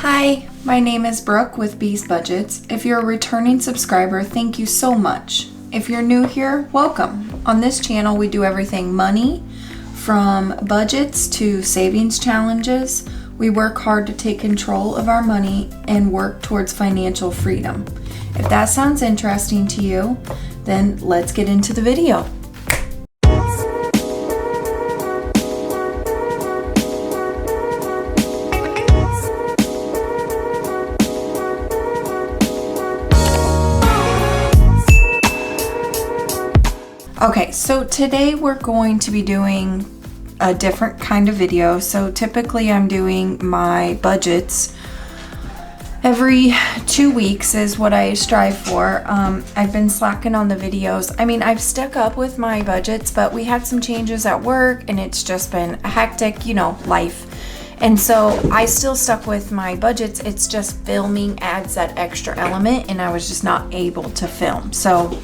Hi, my name is Brooke with Bees Budgets. If you're a returning subscriber, thank you so much. If you're new here, welcome. On this channel, we do everything money, from budgets to savings challenges. We work hard to take control of our money and work towards financial freedom. If that sounds interesting to you, then let's get into the video. Okay, so today we're going to be doing a different kind of video. So typically I'm doing my budgets every 2 weeks is what I strive for. I've been slacking on the videos. I mean, I've stuck up with my budgets, but we had some changes at work and it's just been hectic, life. And so I still stuck with my budgets. It's just filming adds that extra element and I was just not able to film. So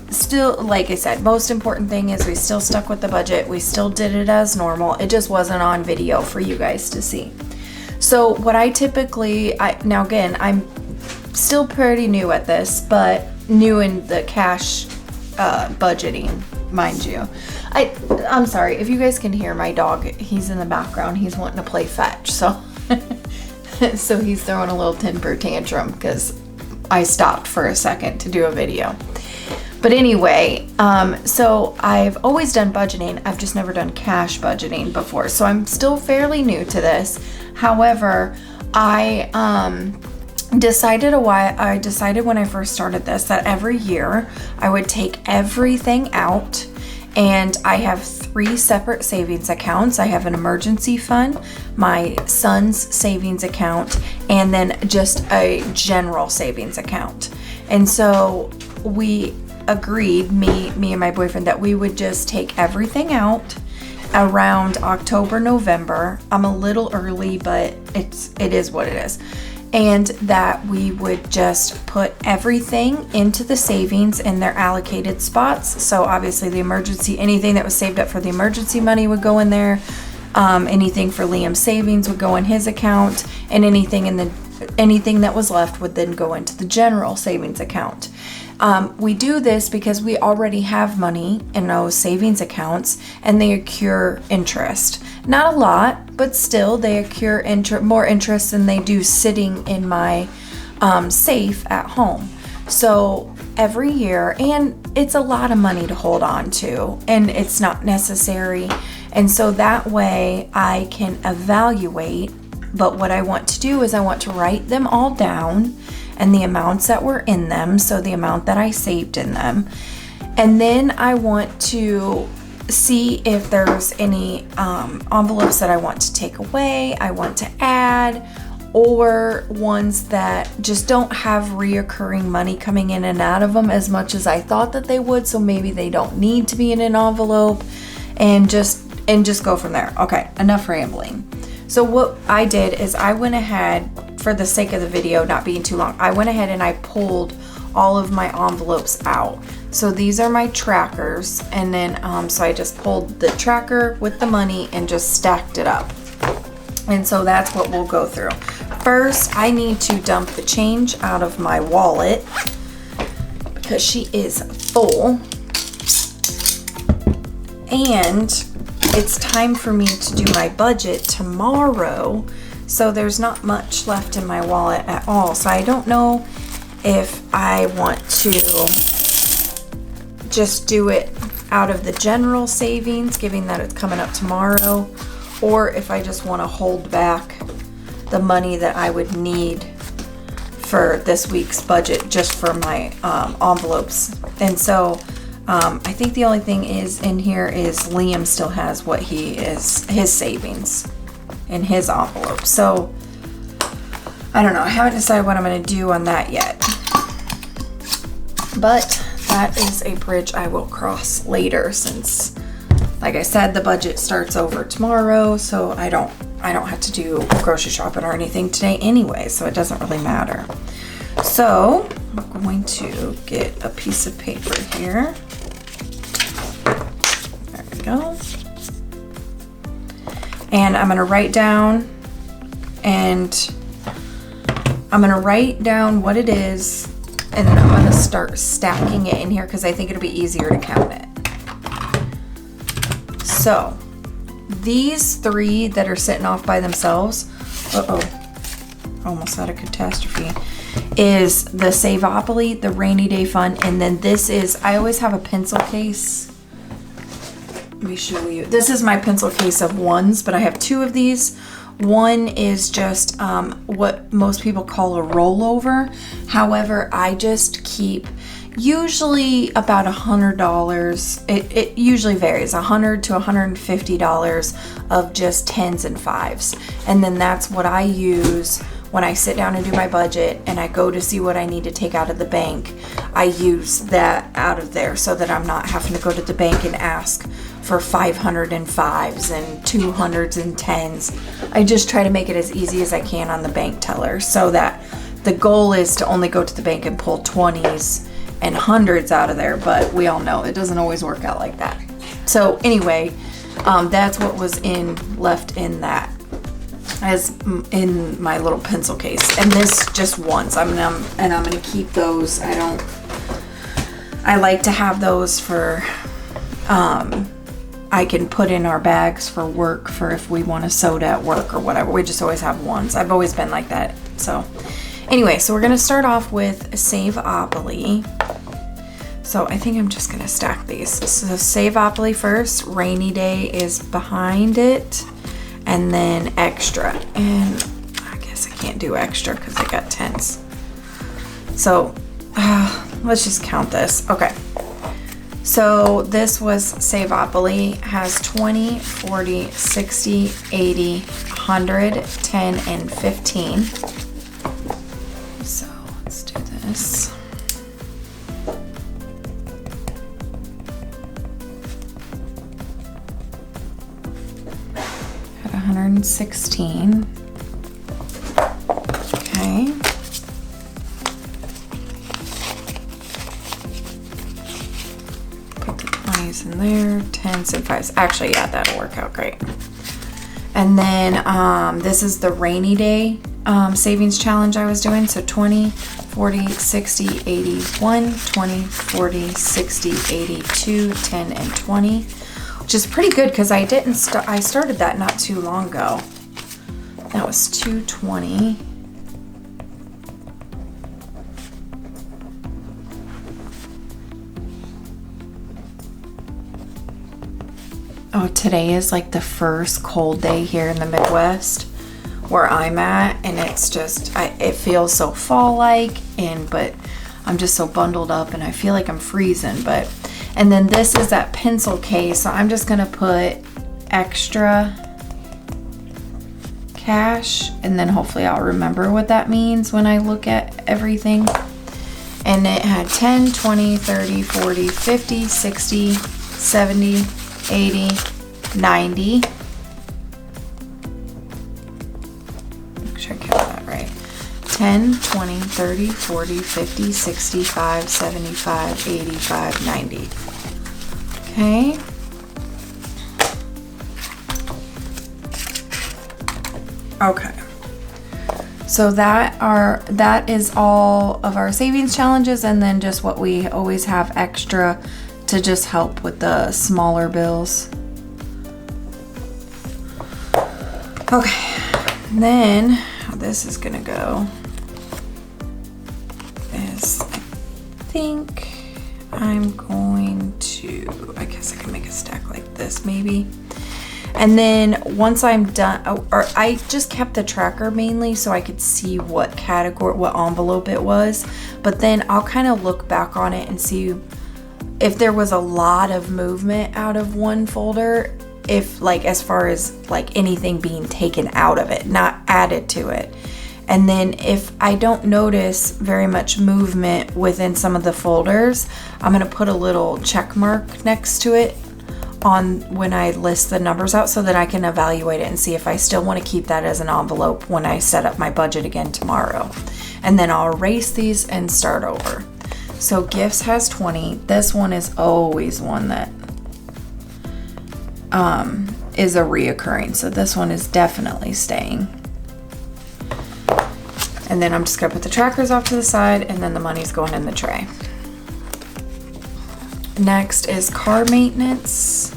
still, like I said, most important thing is we still stuck with the budget. We still did it as normal. It just wasn't on video for you guys to see. So what I typically, now again, I'm still pretty new at this, but new in the cash budgeting, mind you. I'm sorry, if you guys can hear my dog, he's in the background. He's wanting to play fetch. So, so he's throwing a little temper tantrum because I stopped for a second to do a video. But anyway, so I've always done budgeting. I've just never done cash budgeting before. So I'm still fairly new to this. However, I decided when I first started this that every year I would take everything out, and I have 3 separate savings accounts. I have an emergency fund, my son's savings account, and then just a general savings account. And so we agreed, me and my boyfriend, that we would just take everything out around October, November. I'm a little early, but it is what it is. And that we would just put everything into the savings in their allocated spots. So obviously the emergency, anything that was saved up for the emergency money would go in there. Anything for Liam's savings would go in his account, and anything that was left would then go into the general savings account. We do this because we already have money in those savings accounts and they accrue interest. Not a lot, but still they accrue more interest than they do sitting in my safe at home. So every year, and it's a lot of money to hold on to, and it's not necessary. And so that way I can evaluate. But what I want to do is I want to write them all down and the amounts that were in them, so the amount that I saved in them. And then I want to see if there's any envelopes that I want to take away, I want to add, or ones that just don't have reoccurring money coming in and out of them as much as I thought that they would, so maybe they don't need to be in an envelope, and just go from there. Okay, enough rambling. So what I did is I went ahead, for the sake of the video not being too long, I went ahead and I pulled all of my envelopes out. So these are my trackers, and then so I just pulled the tracker with the money and just stacked it up. And so that's what we'll go through. First, I need to dump the change out of my wallet because she is full. And it's time for me to do my budget tomorrow. So there's not much left in my wallet at all. So I don't know if I want to just do it out of the general savings, given that it's coming up tomorrow, or if I just want to hold back the money that I would need for this week's budget just for my envelopes. And so I think the only thing is in here is Liam still has what his savings in his envelope. So I don't know. I haven't decided what I'm going to do on that yet. But that is a bridge I will cross later, since, like I said, the budget starts over tomorrow, so I don't have to do grocery shopping or anything today anyway, so it doesn't really matter. So I'm going to get a piece of paper here. There we go. And I'm going to write down and I'm gonna write down what it is, and then I'm gonna start stacking it in here because I think it'll be easier to count it. So these 3 that are sitting off by themselves, almost had a catastrophe, is the Saveopoly, the Rainy Day Fund, and then this is, I always have a pencil case. Let me show you. This is my pencil case of ones, but I have 2 of these. One is just what most people call a rollover. However, I just keep usually about $100. It usually varies, $100 to $150 of just 10s and 5s. And then that's what I use when I sit down and do my budget and I go to see what I need to take out of the bank. I use that out of there so that I'm not having to go to the bank and ask for 505s and 200s and 10s. I just try to make it as easy as I can on the bank teller, so that the goal is to only go to the bank and pull 20s and 100s out of there, but we all know it doesn't always work out like that. So anyway, that's what was left in that, as in my little pencil case. And this just once, I'm gonna keep those. I like to have those for, I can put in our bags for work, for if we want a soda at work or whatever. We just always have ones. I've always been like that. So anyway, so we're gonna start off with Saveopoly. So I think I'm just gonna stack these. So Saveopoly first, Rainy Day is behind it, and then Extra. And I guess I can't do Extra because I got 10s. So let's just count this. Okay. So this was Saveopoly, has 20, 40, 60, 80, 100, 10, and 15. So let's do this. Got 116. Okay. In there, 10s and 5s. Actually, yeah, that'll work out great. And then this is the Rainy Day savings challenge I was doing. So 20, 40, 60, 81, 20, 40, 60, 82, 10, and 20, which is pretty good because I started that not too long ago. That was 220. Oh, today is like the first cold day here in the Midwest where I'm at, and it's just, it feels so fall-like, but I'm just so bundled up and I feel like I'm freezing. And then this is that pencil case, so I'm just gonna put Extra cash, and then hopefully I'll remember what that means when I look at everything. And it had 10, 20, 30, 40, 50, 60, 70, 80, 90. Make sure I count that right. 10, 20, 30, 40, 50, 65, 75, 85, 90. Okay. Okay. So that is all of our savings challenges, and then just what we always have extra to just help with the smaller bills. Okay, then how this is gonna go is, I think I'm going to, I guess I can make a stack like this maybe. And then once I'm done, or I just kept the tracker mainly so I could see what category, what envelope it was. But then I'll kind of look back on it and see if there was a lot of movement out of one folder, if like as far as like anything being taken out of it, not added to it. And then if I don't notice very much movement within some of the folders, I'm gonna put a little check mark next to it on when I list the numbers out so that I can evaluate it and see if I still want to keep that as an envelope when I set up my budget again tomorrow. And then I'll erase these and start over. So gifts has 20. This one is always one that is a reoccurring. So this one is definitely staying. And then I'm just gonna put the trackers off to the side, and then the money's going in the tray. Next is car maintenance.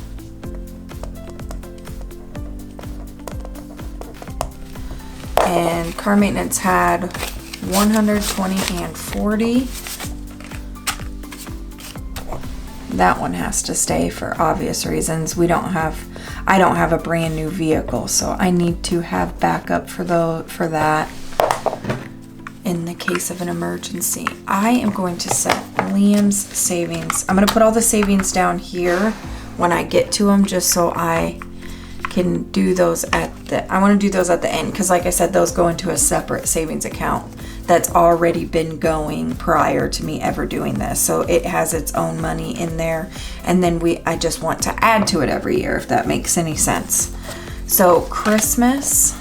And car maintenance had 120 and 40. That one has to stay for obvious reasons. I don't have a brand new vehicle, so I need to have backup for that in the case of an emergency. I am going to set Liam's savings. I'm going to put all the savings down here when I get to them, just so I can do those I want to do those at the end, because like I said, those go into a separate savings account that's already been going prior to me ever doing this. So it has its own money in there, and then I just want to add to it every year, if that makes any sense. So Christmas,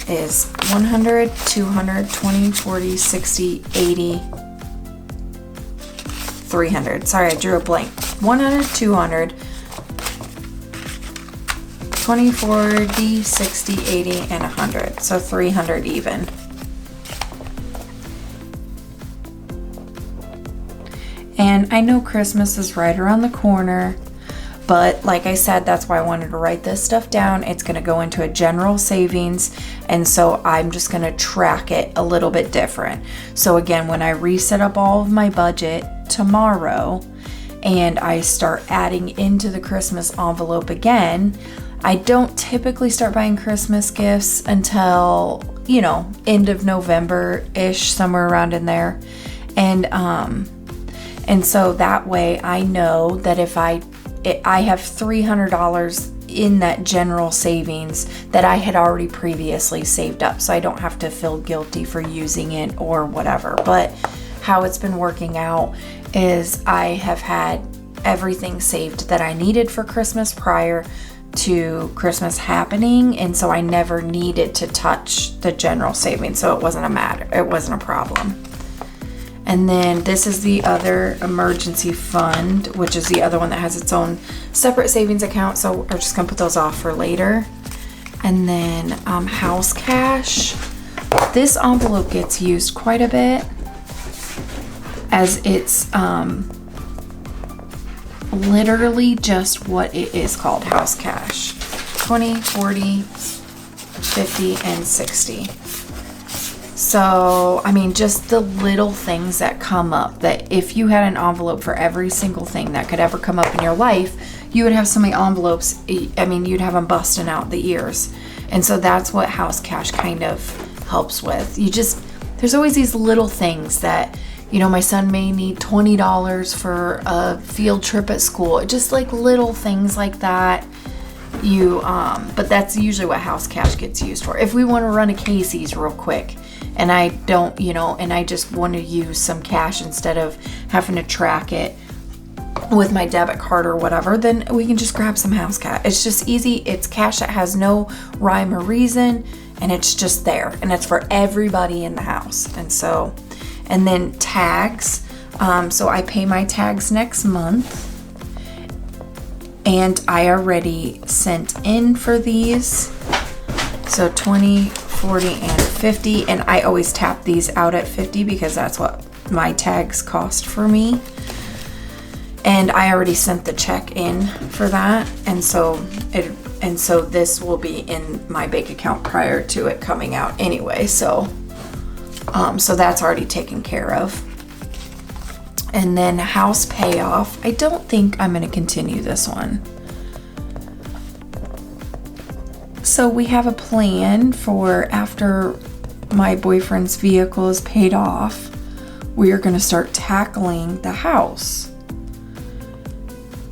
is 100, 200, 20, 40, 60, 80, 300. Sorry, I drew a blank. 100, 200, 20, 40, 60, 80, and 100. So 300 even. And I know Christmas is right around the corner, but like I said, that's why I wanted to write this stuff down. It's going to go into a general savings, and so I'm just going to track it a little bit different. So again, when I reset up all of my budget tomorrow and I start adding into the Christmas envelope again, I don't typically start buying Christmas gifts until, end of November-ish, somewhere around in there. And so that way I know that if I have $300 in that general savings that I had already previously saved up, so I don't have to feel guilty for using it or whatever. But how it's been working out is I have had everything saved that I needed for Christmas prior to Christmas happening, and so I never needed to touch the general savings, so it wasn't a problem. And then this is the other emergency fund, which is the other one that has its own separate savings account. So we're just gonna put those off for later. And then house cash. This envelope gets used quite a bit, as it's literally just what it is called, house cash. 20, 40, 50, and 60. So, I mean, just the little things that come up, that if you had an envelope for every single thing that could ever come up in your life, you would have so many envelopes, I mean, you'd have them busting out the ears. And so that's what house cash kind of helps with. There's always these little things that, my son may need $20 for a field trip at school. Just like little things like that. But that's usually what house cash gets used for. If we want to run a Casey's real quick, and I don't, and I just want to use some cash instead of having to track it with my debit card or whatever, then we can just grab some house cash. It's just easy. It's cash that has no rhyme or reason, and it's just there, and it's for everybody in the house. And then tags. So I pay my tags next month, and I already sent in for these. So 20, 40, and 50, and I always tap these out at 50 because that's what my tags cost for me. And I already sent the check in for that, and so this will be in my bank account prior to it coming out anyway. So that's already taken care of. And then house payoff. I don't think I'm going to continue this one. So we have a plan for after my boyfriend's vehicle is paid off, we are going to start tackling the house.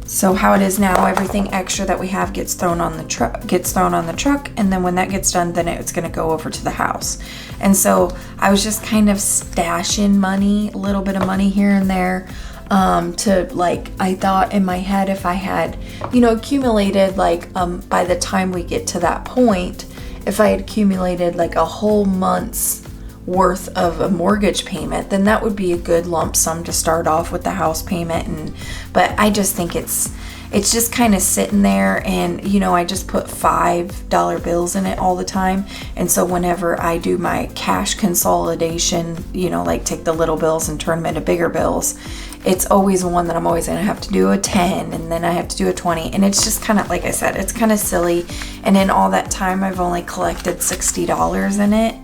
So how it is now, everything extra that we have gets thrown on the truck, and then when that gets done, then it's going to go over to the house. And so I was just kind of stashing money, a little bit of money here and there, I thought in my head, if I had, accumulated by the time we get to that point, if I had accumulated like a whole month's worth of a mortgage payment, then that would be a good lump sum to start off with the house payment. But I just think it's it's just kind of sitting there, and you know, I just put $5 bills in it all the time. And so whenever I do my cash consolidation, you know, like take the little bills and turn them into bigger bills, it's always one that I'm always gonna have to do a 10, and then I have to do a 20, and it's just kind of, like I said, it's kind of silly. And in all that time, I've only collected $60 in it.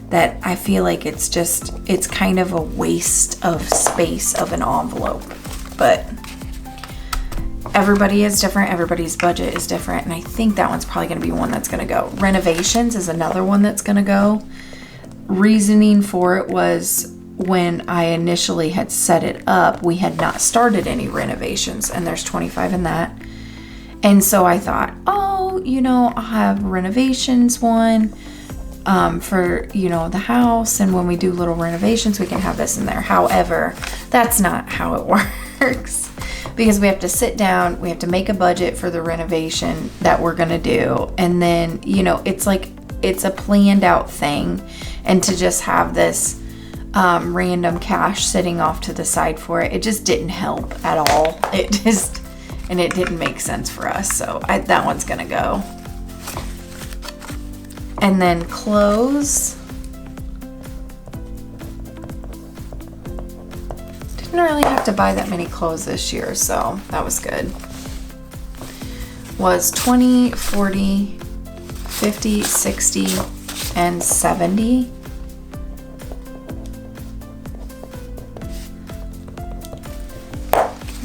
That I feel like it's kind of a waste of space of an envelope. But everybody is different, everybody's budget is different, and I think that one's probably gonna be one that's gonna go. Renovations is another one that's gonna go. Reasoning for it was when I initially had set it up, we had not started any renovations, and there's 25 in that. And so I thought, oh, you know, I'll have renovations one for, you know, the house, and when we do little renovations, we can have this in there. However, that's not how it works, because we have to sit down, we have to make a budget for the renovation that we're gonna do, and then, you know, it's like, it's a planned out thing, and to just have this random cash sitting off to the side for it, it just didn't help at all. It didn't make sense for us, so that one's gonna go. And then clothes. Didn't really have to buy that many clothes this year, so that was good. Was 20, 40, 50, 60, and 70.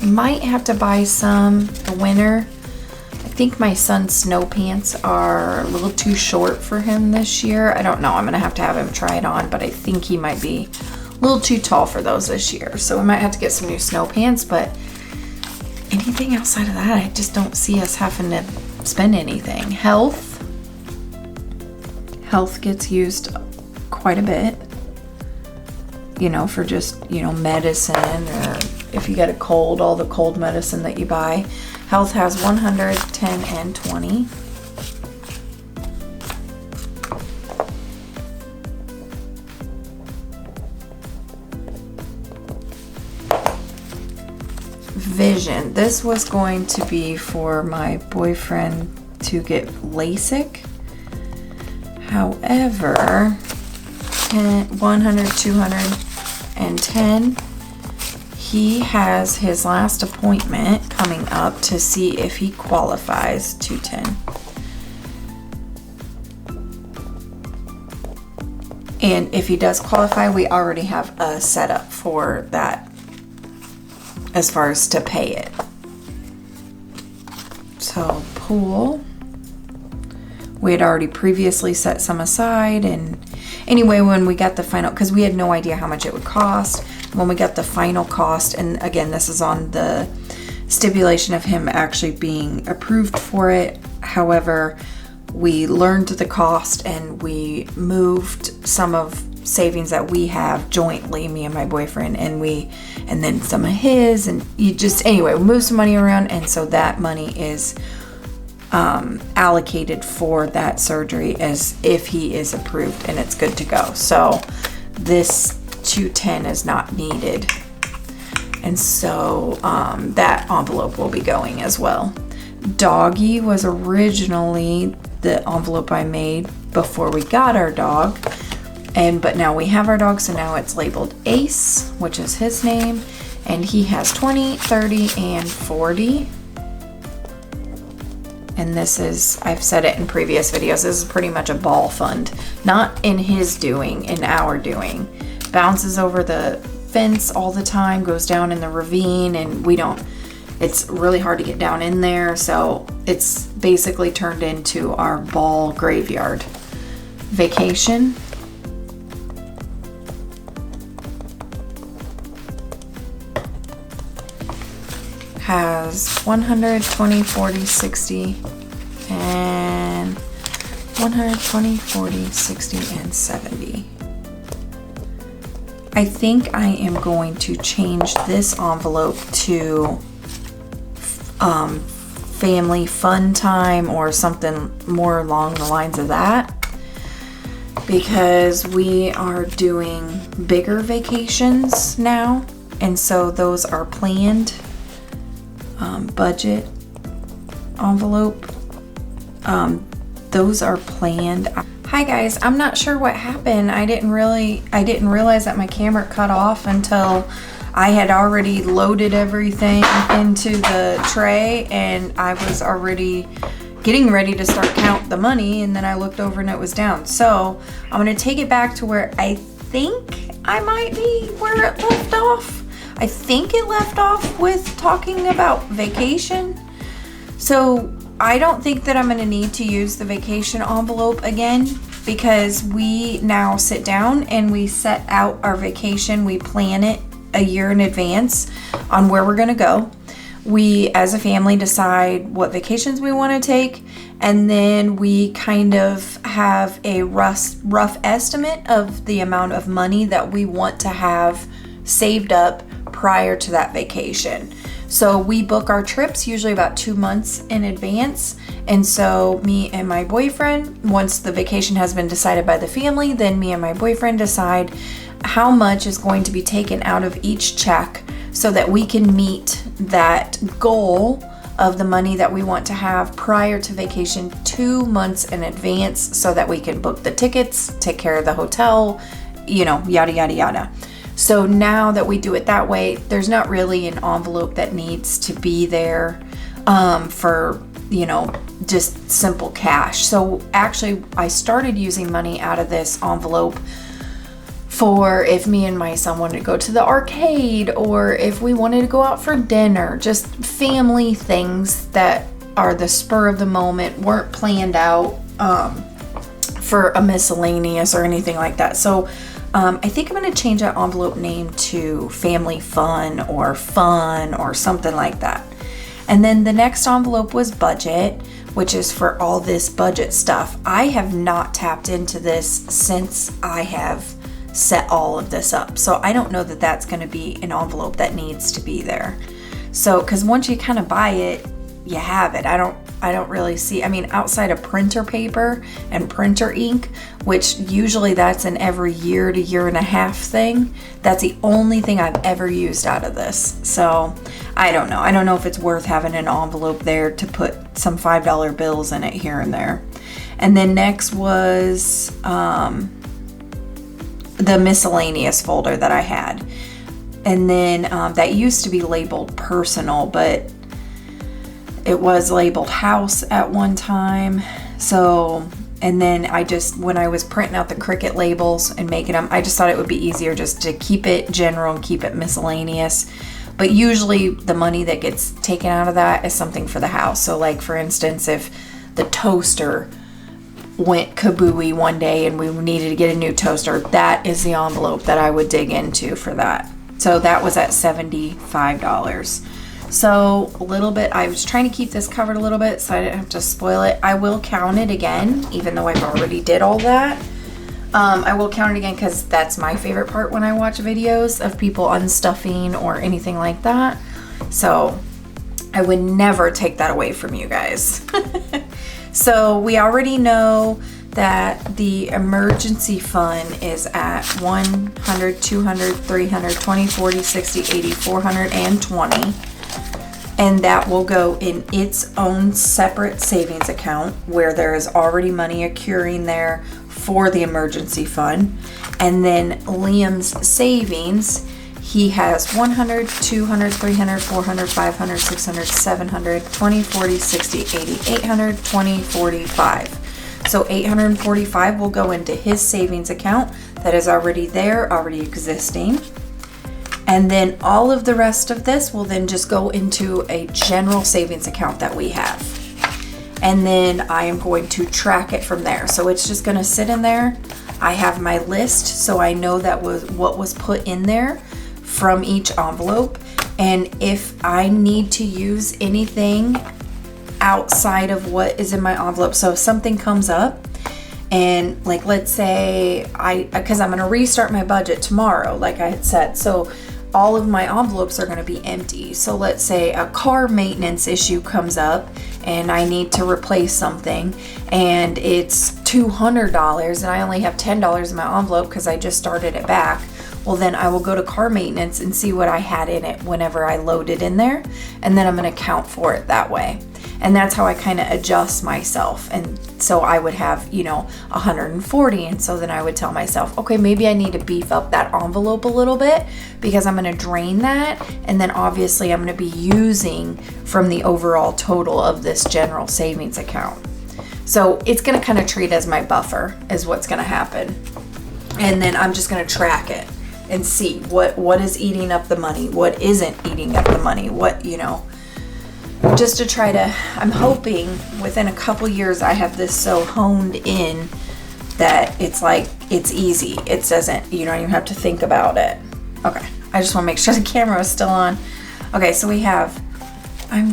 Might have to buy some the winter. I think my son's snow pants are a little too short for him this year. I don't know. I'm gonna have to have him try it on, but I think he might be a little too tall for those this year. So we might have to get some new snow pants, but anything outside of that, I just don't see us having to spend anything. Health gets used quite a bit, you know, for just, you know, medicine, or if you get a cold, all the cold medicine that you buy. Health has 100, 10, and 20. Vision. This was going to be for my boyfriend to get LASIK. However, 100, 200, and 10. He has his last appointment coming up to see if he qualifies to 10. And if he does qualify, we already have a setup for that as far as to pay it. So pool, we had already previously set some aside, and anyway, when we got the final, because we had no idea how much it would cost, when we got the final cost, and again, this is on the stipulation of him actually being approved for it. However, we learned the cost and we moved some of savings that we have jointly, me and my boyfriend, and then some of his, and anyway, we moved some money around, and so that money is allocated for that surgery as if he is approved, and it's good to go. So this 210 is not needed, and so that envelope will be going as well. Doggy was originally the envelope I made before we got our dog, but now we have our dog, so now it's labeled Ace, which is his name, and he has 20, 30, and 40. And this is, I've said it in previous videos, this is pretty much a ball fund. Not in his doing, in our doing. Bounces over the fence all the time, goes down in the ravine, and it's really hard to get down in there, so it's basically turned into our ball graveyard. Vacation. Has 100, 20, 40, 60, and 120, 40, 60, and 70. I think I am going to change this envelope to family fun time or something more along the lines of that, because we are doing bigger vacations now, and so those are planned. Budget envelope. Those are planned. Hi guys, I'm not sure what happened. I didn't realize that my camera cut off until I had already loaded everything into the tray, and I was already getting ready to start count the money, and then I looked over and it was down. So I'm gonna take it back to where I think I might be where it left off. I think it left off with talking about vacation. So I don't think that I'm gonna need to use the vacation envelope again, because we now sit down and we set out our vacation. We plan it a year in advance on where we're gonna go. We as a family decide what vacations we want to take, and then we kind of have a rough estimate of the amount of money that we want to have saved up prior to that vacation. So we book our trips usually about 2 months in advance. And so me and my boyfriend, once the vacation has been decided by the family, then me and my boyfriend decide how much is going to be taken out of each check so that we can meet that goal of the money that we want to have prior to vacation 2 months in advance, so that we can book the tickets, take care of the hotel, you know, yada, yada, yada. So now that we do it that way, there's not really an envelope that needs to be there for, you know, just simple cash. So actually I started using money out of this envelope for if me and my son wanted to go to the arcade, or if we wanted to go out for dinner, just family things that are the spur of the moment, weren't planned out for a miscellaneous or anything like that. So I think I'm going to change that envelope name to family fun or something like that. And then the next envelope was budget, which is for all this budget stuff. I have not tapped into this since I have set all of this up. So I don't know that that's going to be an envelope that needs to be there. So, because once you kind of buy it, you have it. I don't really see, I mean, outside of printer paper and printer ink, which usually that's an every year to year and a half thing. That's the only thing I've ever used out of this. So I don't know. I don't know if it's worth having an envelope there to put some $5 bills in it here and there. And then next was the miscellaneous folder that I had. And then that used to be labeled personal, but it was labeled house at one time. So, and then when I was printing out the Cricut labels and making them, I just thought it would be easier just to keep it general and keep it miscellaneous. But usually the money that gets taken out of that is something for the house. So like, for instance, if the toaster went kabooey one day and we needed to get a new toaster, that is the envelope that I would dig into for that. So that was at $75. So a little bit, I was trying to keep this covered a little bit so I didn't have to spoil it. I will count it again, even though I've already did all that. I will count it again because that's my favorite part when I watch videos of people unstuffing or anything like that. So I would never take that away from you guys. So we already know that the emergency fund is at 100, 200, 300, 20, 40, 60, 80, 420. And that will go in its own separate savings account where there is already money accruing there for the emergency fund. And then Liam's savings, he has 100, 200, 300, 400, 500, 600, 700, 20, 40, 60, 80, 800, 20, 45. So 845 will go into his savings account that is already there, already existing. And then all of the rest of this will then just go into a general savings account that we have. And then I am going to track it from there. So it's just gonna sit in there. I have my list, so I know that was what was put in there from each envelope. And if I need to use anything outside of what is in my envelope, so if something comes up, and like, let's say because I'm gonna restart my budget tomorrow, like I had said, so all of my envelopes are going to be empty. So let's say a car maintenance issue comes up and I need to replace something and it's $200 and I only have $10 in my envelope because I just started it back. Well, then I will go to car maintenance and see what I had in it whenever I load it in there, and then I'm going to count for it that way. And that's how I kind of adjust myself. And so I would have, you know, 140. And so then I would tell myself, okay, maybe I need to beef up that envelope a little bit because I'm going to drain that. And then obviously I'm going to be using from the overall total of this general savings account. So it's going to kind of treat as my buffer is what's going to happen. And then I'm just going to track it and see what is eating up the money, what isn't eating up the money, what, you know, just to try to, I'm hoping within a couple years I have this so honed in that it's like, it's easy. It doesn't, you don't even have to think about it. Okay, I just want to make sure the camera is still on. Okay, so we have, I'm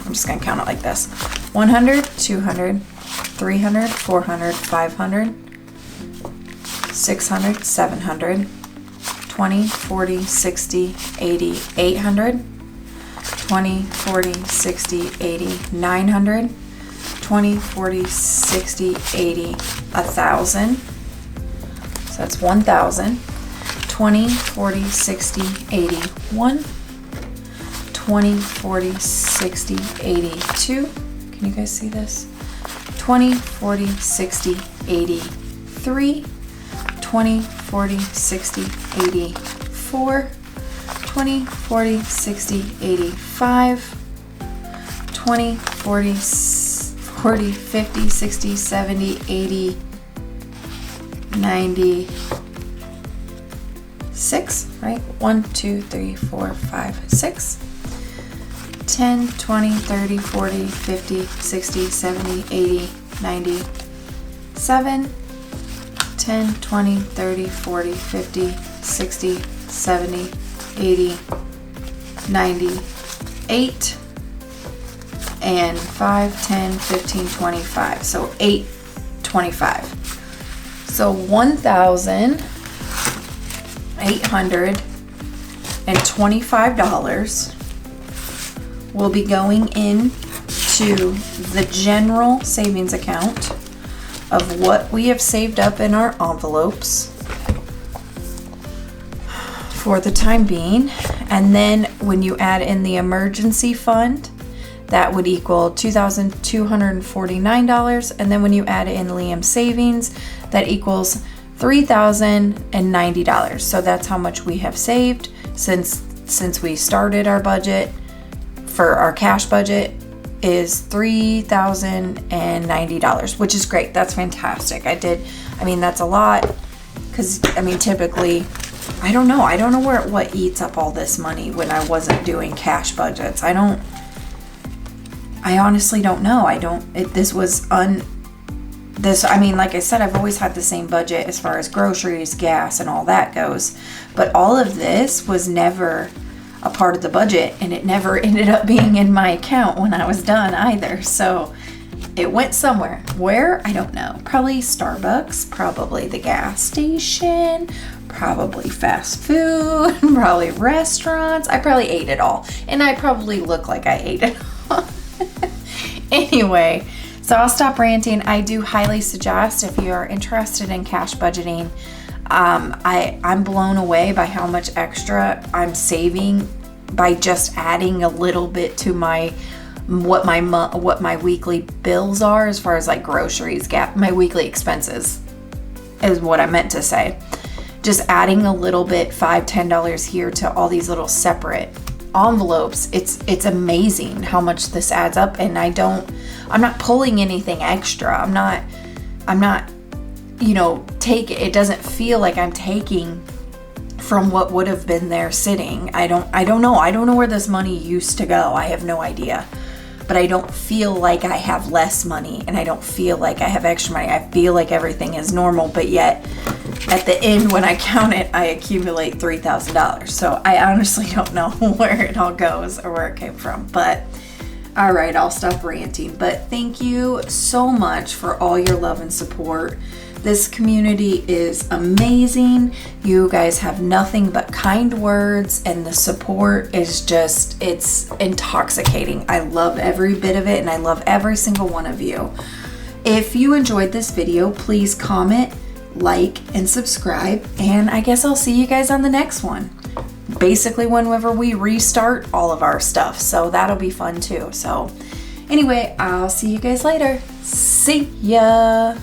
just going to count it like this. 100, 200, 300, 400, 500, 600, 700, 20, 40, 60, 80, 800, 20, 40, 60, 80, 900, 20, 40, 60, 80, 1,000. So that's 1,000. 20, 40, 60, 81. 20, 40, 60, 82. Can you guys see this? 20, 40, 60, 83. 20, 40, 60, 84, 20, 40, 60, 85, 20, 40, 40, 50, 60, 70, 80, 96, right? 1, 2, 3, 4, 5, 6. 10, 20, 30, 40, 50, 60, 70, 80, 97. 10, 20, 30, 40, 50, 60, 70, 80, 98, and 5, 10, 15, 25. So 825. So $1,825 will be going into the general savings account of what we have saved up in our envelopes for the time being. And then when you add in the emergency fund, that would equal $2,249. And then when you add in Liam's savings, that equals $3,090. So that's how much we have saved since we started our budget. For our cash budget is $3,090, which is great. That's fantastic. That's a lot, because typically I don't know what eats up all this money when I wasn't doing cash budgets. I honestly don't know. Like I said, I've always had the same budget as far as groceries, gas, and all that goes, but all of this was never a part of the budget, and it never ended up being in my account when I was done either. So it went somewhere. Where? I don't know. Probably Starbucks, probably the gas station, probably fast food, probably restaurants. I probably ate it all, and I probably look like I ate it all. Anyway, so I'll stop ranting. I do highly suggest, if you are interested in cash budgeting, I'm blown away by how much extra I'm saving by just adding a little bit to what my weekly bills are, as far as like groceries, my weekly expenses is what I meant to say. Just adding a little bit, $5, $10 here to all these little separate envelopes. It's amazing how much this adds up, and I'm not pulling anything extra. I'm not it doesn't feel like I'm taking from what would have been there sitting. I don't know where this money used to go. I have no idea. But I don't feel like I have less money, and I don't feel like I have extra money. I feel like everything is normal, but yet at the end, when I count it, I accumulate $3,000. So I honestly don't know where it all goes or where it came from. But all right, I'll stop ranting. But thank you so much for all your love and support. This community is amazing. You guys have nothing but kind words, and the support is just, it's intoxicating. I love every bit of it, and I love every single one of you. If you enjoyed this video, please comment, like, and subscribe, and I guess I'll see you guys on the next one. basically whenever we restart all of our stuff. So that'll be fun too. So anyway, I'll see you guys later. See ya.